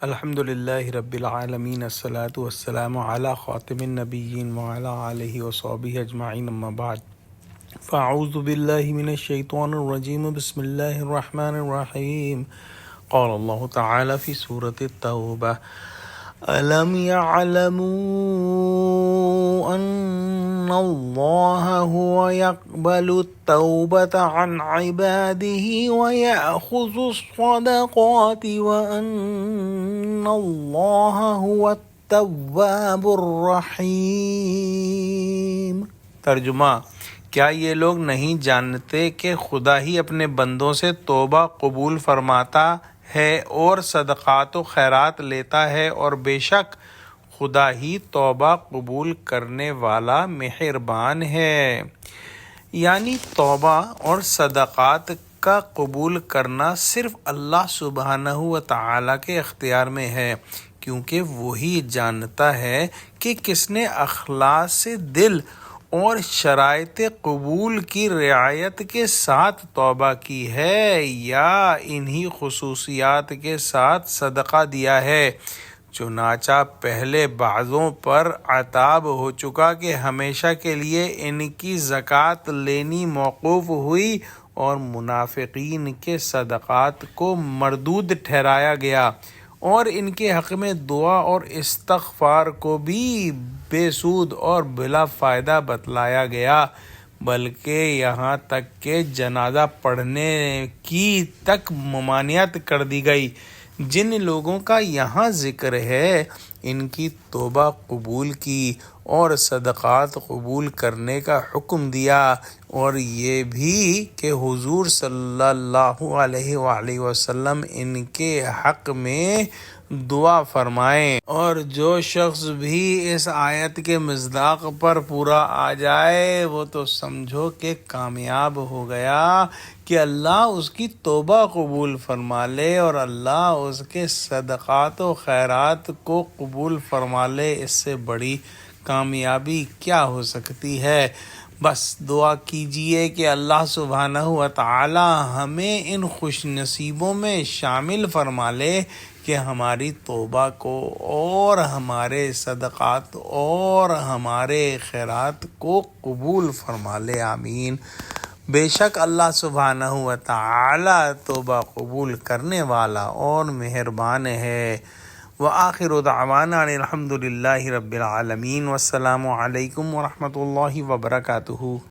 الحمد للہ رب العالمین الصلاۃ والسلام علی خاتم النبیین وعلی آلہ وصحبہ اجمعین اما بعد فاعوذ باللہ من الشیطان الرجیم بسم اللہ الرحمن الرحیم قال اللہ تعالی فی سورۃ التوبہ أَلَمْ يَعْلَمُوا أَنَّ اللَّهَ هُوَ يَقْبَلُ التَّوْبَةَ عَنْ عِبَادِهِ وَيَأْخُذُ الصَّدَقَاتِ وَأَنَّ اللَّهَ هُوَ التَّوَّابُ الرَّحِيمُ۔ ترجمہ: کیا یہ لوگ نہیں جانتے کہ خدا ہی اپنے بندوں سے توبہ قبول فرماتا ہے اور صدقات و خیرات لیتا ہے، اور بے شک خدا ہی توبہ قبول کرنے والا مہربان ہے۔ یعنی توبہ اور صدقات کا قبول کرنا صرف اللہ سبحانہ و تعالیٰ کے اختیار میں ہے، کیونکہ وہی جانتا ہے کہ کس نے اخلاص سے دل اور شرائط قبول کی رعایت کے ساتھ توبہ کی ہے یا انہی خصوصیات کے ساتھ صدقہ دیا ہے۔ چنانچہ پہلے بعضوں پر عتاب ہو چکا کہ ہمیشہ کے لیے ان کی زکوٰۃ لینی موقوف ہوئی اور منافقین کے صدقات کو مردود ٹھہرایا گیا، اور ان کے حق میں دعا اور استغفار کو بھی بے سود اور بلا فائدہ بتلایا گیا، بلکہ یہاں تک کہ جنازہ پڑھنے کی تک ممانعت کر دی گئی۔ جن لوگوں کا یہاں ذکر ہے ان کی توبہ قبول کی اور صدقات قبول کرنے کا حکم دیا، اور یہ بھی کہ حضور صلی اللہ علیہ وآلہ وسلم ان کے حق میں دعا فرمائیں۔ اور جو شخص بھی اس آیت کے مصداق پر پورا آ جائے وہ تو سمجھو کہ کامیاب ہو گیا کہ اللہ اس کی توبہ قبول فرما لے اور اللہ اس کے صدقات و خیرات کو قبول فرما لے۔ اس سے بڑی کامیابی کیا ہو سکتی ہے؟ بس دعا کیجئے کہ اللہ سبحانہ و تعالی ہمیں ان خوش نصیبوں میں شامل فرما لے کہ ہماری توبہ کو اور ہمارے صدقات اور ہمارے خیرات کو قبول فرما لے، آمین۔ بے شک اللہ سبحانہ و تعالی توبہ قبول کرنے والا اور مہربان ہے۔ وآخر دعوانا الحمد للہ رب العالمین، والسلام علیکم ورحمۃ اللہ وبرکاتہ۔